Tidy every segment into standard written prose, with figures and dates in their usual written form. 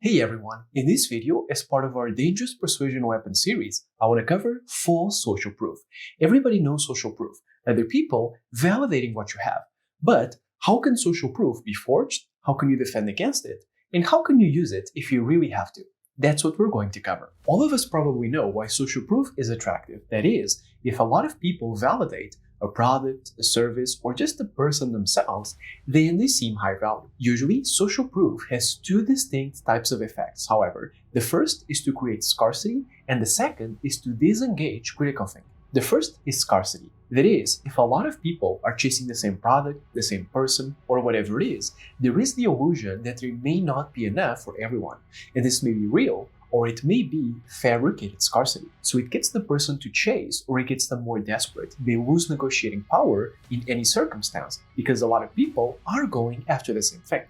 Hey everyone, in this video, as part of our Dangerous Persuasion Weapon series, I want to cover false social proof. Everybody knows social proof, other people validating what you have. But how can social proof be forged? How can you defend against it? And how can you use it if you really have to? That's what we're going to cover. All of us probably know why social proof is attractive. That is, if a lot of people validate a product, a service, or just the person themselves, then they seem high value. Usually, social proof has two distinct types of effects, however. The first is to create scarcity, and the second is to disengage critical thinking. The first is scarcity. That is, if a lot of people are chasing the same product, the same person, or whatever it is, there is the illusion that there may not be enough for everyone. And this may be real, or it may be fabricated scarcity. So it gets the person to chase, or it gets them more desperate. They lose negotiating power in any circumstance because a lot of people are going after the same thing.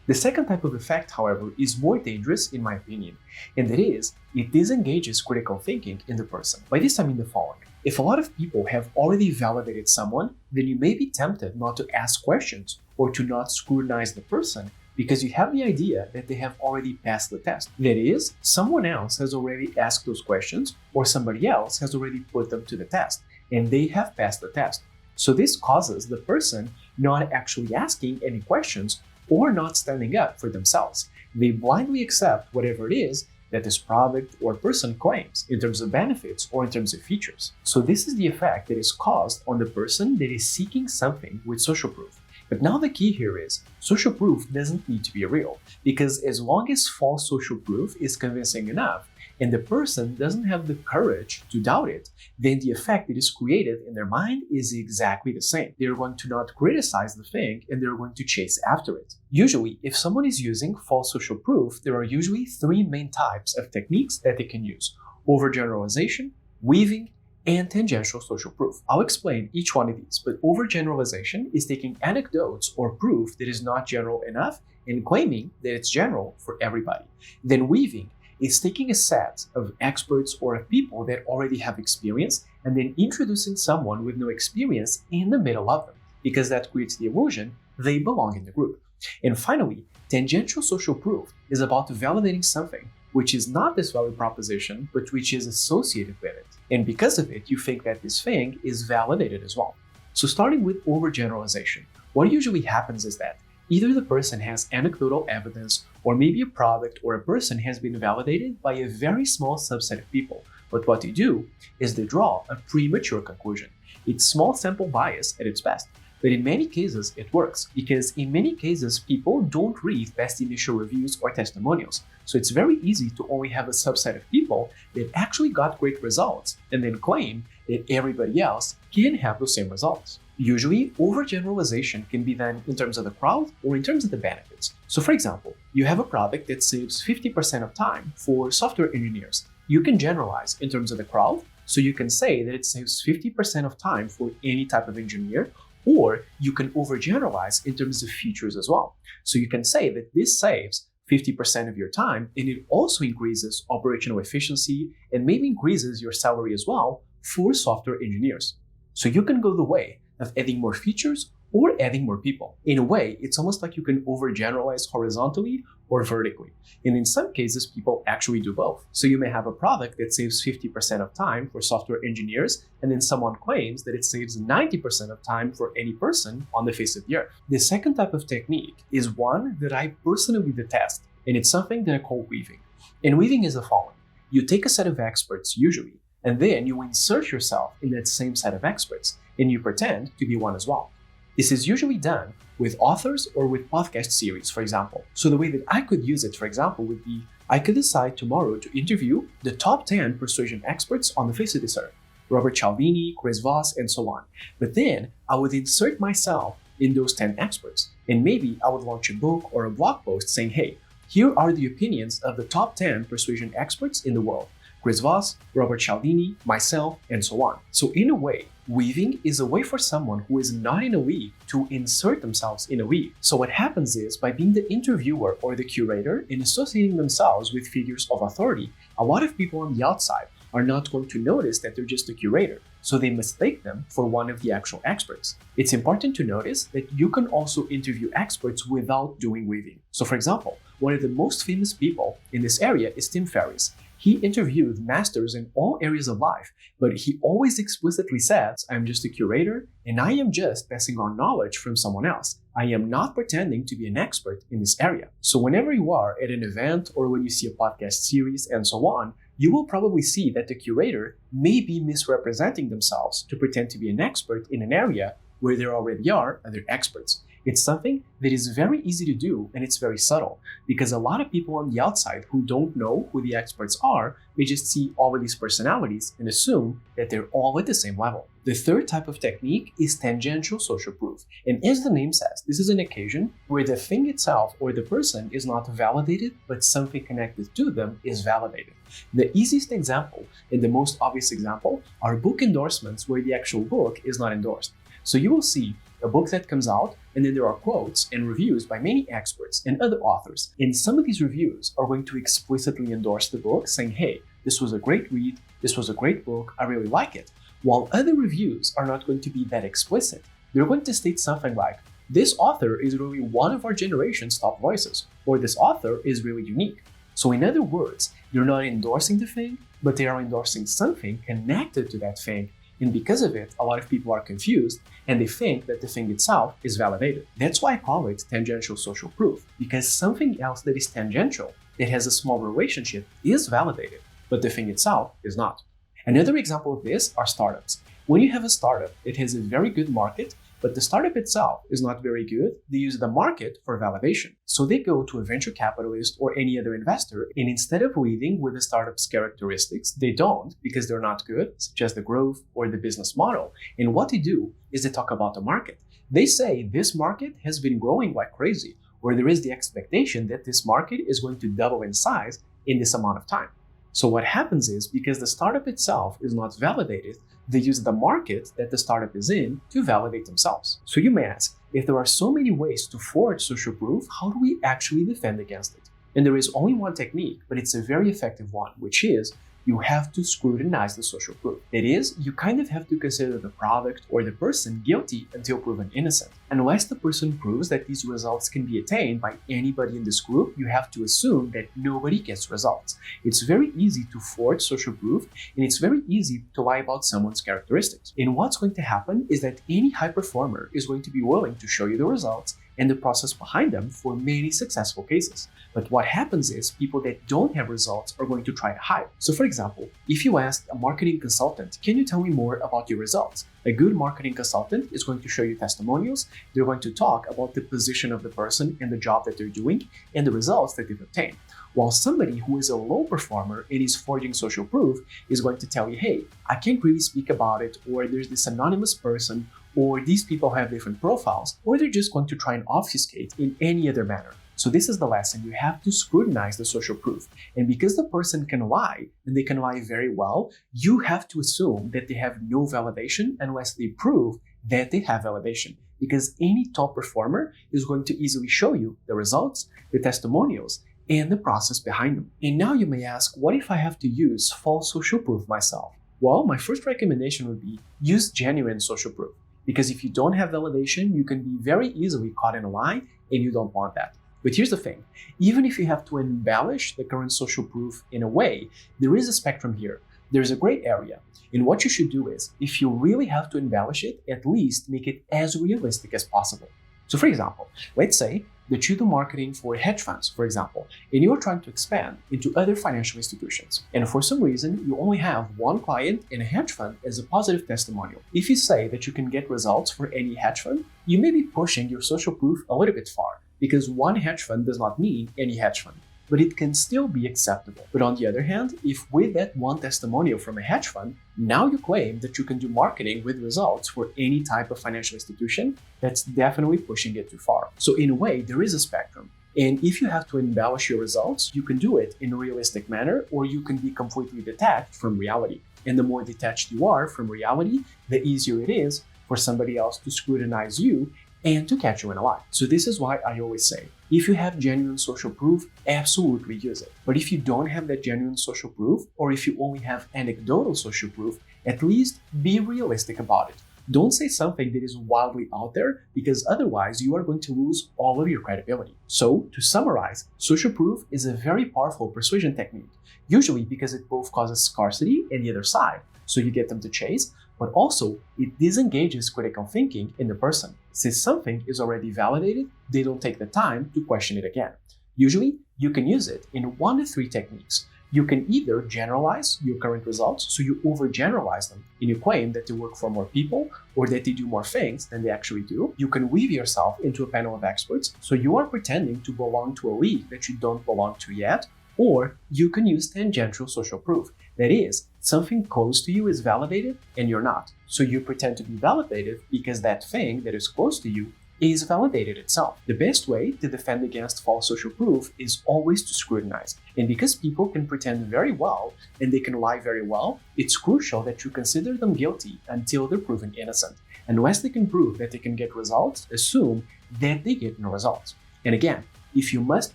The second type of effect, however, is more dangerous in my opinion, and that is, it disengages critical thinking in the person. By this I mean the following. If a lot of people have already validated someone, then you may be tempted not to ask questions or to not scrutinize the person because you have the idea that they have already passed the test. That is, someone else has already asked those questions or somebody else has already put them to the test and they have passed the test. So this causes the person not actually asking any questions or not standing up for themselves. They blindly accept whatever it is that this product or person claims in terms of benefits or in terms of features. So this is the effect that is caused on the person that is seeking something with social proof. But now the key here is, social proof doesn't need to be real, because as long as false social proof is convincing enough, and the person doesn't have the courage to doubt it, then the effect that is created in their mind is exactly the same. They're going to not criticize the thing, and they're going to chase after it. Usually, if someone is using false social proof, there are usually three main types of techniques that they can use: overgeneralization, weaving, and tangential social proof. I'll explain each one of these, but overgeneralization is taking anecdotes or proof that is not general enough and claiming that it's general for everybody. Then weaving is taking a set of experts or of people that already have experience and then introducing someone with no experience in the middle of them, because that creates the illusion they belong in the group. And finally, tangential social proof is about validating something which is not this value proposition, but which is associated with it. And because of it, you think that this thing is validated as well. So starting with overgeneralization, what usually happens is that either the person has anecdotal evidence, or maybe a product or a person has been validated by a very small subset of people. But what they do is they draw a premature conclusion. It's small sample bias at its best. But in many cases, it works, because in many cases, people don't read past initial reviews or testimonials. So it's very easy to only have a subset of people that actually got great results and then claim that everybody else can have those same results. Usually, overgeneralization can be done in terms of the crowd or in terms of the benefits. So for example, you have a product that saves 50% of time for software engineers. You can generalize in terms of the crowd, so you can say that it saves 50% of time for any type of engineer, or you can overgeneralize in terms of features as well. So you can say that this saves 50% of your time, and it also increases operational efficiency and maybe increases your salary as well for software engineers. So you can go the way of adding more features or adding more people. In a way, it's almost like you can overgeneralize horizontally or vertically. And in some cases, people actually do both. So you may have a product that saves 50% of time for software engineers, and then someone claims that it saves 90% of time for any person on the face of the earth. The second type of technique is one that I personally detest, and it's something that I call weaving. And weaving is the following. You take a set of experts, usually, and then you insert yourself in that same set of experts, and you pretend to be one as well. This is usually done with authors or with podcast series, for example. So the way that I could use it, for example, would be I could decide tomorrow to interview the top 10 persuasion experts on the face of this earth: Robert Cialdini, Chris Voss, and so on. But then I would insert myself in those 10 experts, and maybe I would launch a book or a blog post saying, hey, here are the opinions of the top 10 persuasion experts in the world: Chris Voss, Robert Cialdini, myself, and so on. So in a way, weaving is a way for someone who is not in a league to insert themselves in a league. So what happens is, by being the interviewer or the curator and associating themselves with figures of authority, a lot of people on the outside are not going to notice that they're just a curator. So they mistake them for one of the actual experts. It's important to notice that you can also interview experts without doing weaving. So for example, one of the most famous people in this area is Tim Ferriss. He interviewed masters in all areas of life, but he always explicitly says, I'm just a curator and I am just passing on knowledge from someone else. I am not pretending to be an expert in this area. So whenever you are at an event or when you see a podcast series and so on, you will probably see that the curator may be misrepresenting themselves to pretend to be an expert in an area where there already are other experts. It's something that is very easy to do and it's very subtle because a lot of people on the outside who don't know who the experts are, they just see all of these personalities and assume that they're all at the same level. The third type of technique is tangential social proof. And as the name says, this is an occasion where the thing itself or the person is not validated, but something connected to them is validated. The easiest example and the most obvious example are book endorsements where the actual book is not endorsed. So you will see a book that comes out, and then there are quotes and reviews by many experts and other authors. And some of these reviews are going to explicitly endorse the book, saying, hey, this was a great read, this was a great book, I really like it. While other reviews are not going to be that explicit. They're going to state something like, this author is really one of our generation's top voices, or this author is really unique. So in other words, they're not endorsing the thing, but they are endorsing something connected to that thing. And because of it, a lot of people are confused and they think that the thing itself is validated. That's why I call it tangential social proof, because something else that is tangential, that has a small relationship, is validated, but the thing itself is not. Another example of this are startups. When you have a startup, it has a very good market, but the startup itself is not very good. They use the market for validation. So they go to a venture capitalist or any other investor, and instead of leading with the startup's characteristics, they don't because they're not good, such as the growth or the business model. And what they do is they talk about the market. They say this market has been growing like crazy, or there is the expectation that this market is going to double in size in this amount of time. So what happens is, because the startup itself is not validated, they use the market that the startup is in to validate themselves. So you may ask, if there are so many ways to forge social proof, how do we actually defend against it? And there is only one technique, but it's a very effective one, which is you have to scrutinize the social proof. That is, you kind of have to consider the product or the person guilty until proven innocent. Unless the person proves that these results can be attained by anybody in this group, you have to assume that nobody gets results. It's very easy to forge social proof, and it's very easy to lie about someone's characteristics. And what's going to happen is that any high performer is going to be willing to show you the results and the process behind them for many successful cases. But what happens is people that don't have results are going to try to hide. So for example, if you ask a marketing consultant, can you tell me more about your results? A good marketing consultant is going to show you testimonials. They're going to talk about the position of the person and the job that they're doing and the results that they've obtained. While somebody who is a low performer and is forging social proof is going to tell you, hey, I can't really speak about it, or there's this anonymous person, or these people have different profiles, or they're just going to try and obfuscate in any other manner. So this is the lesson. You have to scrutinize the social proof. And because the person can lie, and they can lie very well, you have to assume that they have no validation unless they prove that they have validation. Because any top performer is going to easily show you the results, the testimonials, and the process behind them. And now you may ask, what if I have to use false social proof myself? Well, my first recommendation would be use genuine social proof. Because if you don't have validation, you can be very easily caught in a lie, and you don't want that. But here's the thing, even if you have to embellish the current social proof in a way, there is a spectrum here. There's a gray area. And what you should do is, if you really have to embellish it, at least make it as realistic as possible. So for example, let's say that you do marketing for hedge funds, for example, and you're trying to expand into other financial institutions. And for some reason, you only have one client in a hedge fund as a positive testimonial. If you say that you can get results for any hedge fund, you may be pushing your social proof a little bit far, because one hedge fund does not mean any hedge fund, but it can still be acceptable. But on the other hand, if with that one testimonial from a hedge fund, now you claim that you can do marketing with results for any type of financial institution, that's definitely pushing it too far. So in a way, there is a spectrum. And if you have to embellish your results, you can do it in a realistic manner, or you can be completely detached from reality. And the more detached you are from reality, the easier it is for somebody else to scrutinize you and to catch you in a lie. So this is why I always say, if you have genuine social proof, absolutely use it. But if you don't have that genuine social proof, or if you only have anecdotal social proof, at least be realistic about it. Don't say something that is wildly out there, because otherwise you are going to lose all of your credibility. So, to summarize, social proof is a very powerful persuasion technique, usually because it both causes scarcity in the other side, so you get them to chase, but also it disengages critical thinking in the person. Since something is already validated, they don't take the time to question it again. Usually, you can use it in 1 to 3 techniques. You can either generalize your current results, so you overgeneralize them and you claim that they work for more people or that they do more things than they actually do. You can weave yourself into a panel of experts, so you are pretending to belong to a league that you don't belong to yet. Or you can use tangential social proof. That is, something close to you is validated and you're not. So you pretend to be validated because that thing that is close to you is validated itself. The best way to defend against false social proof is always to scrutinize. And because people can pretend very well and they can lie very well, it's crucial that you consider them guilty until they're proven innocent. Unless they can prove that they can get results, assume that they get no results. And again, if you must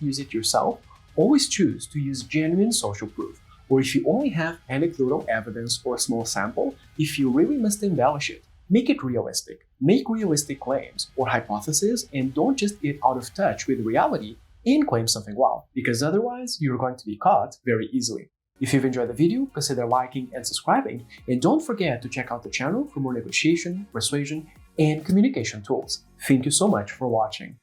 use it yourself, always choose to use genuine social proof. Or if you only have anecdotal evidence or a small sample, if you really must embellish it, make it realistic. Make realistic claims or hypotheses, and don't just get out of touch with reality and claim something wild, because otherwise you're going to be caught very easily. If you've enjoyed the video, consider liking and subscribing, and don't forget to check out the channel for more negotiation, persuasion, and communication tools. Thank you so much for watching.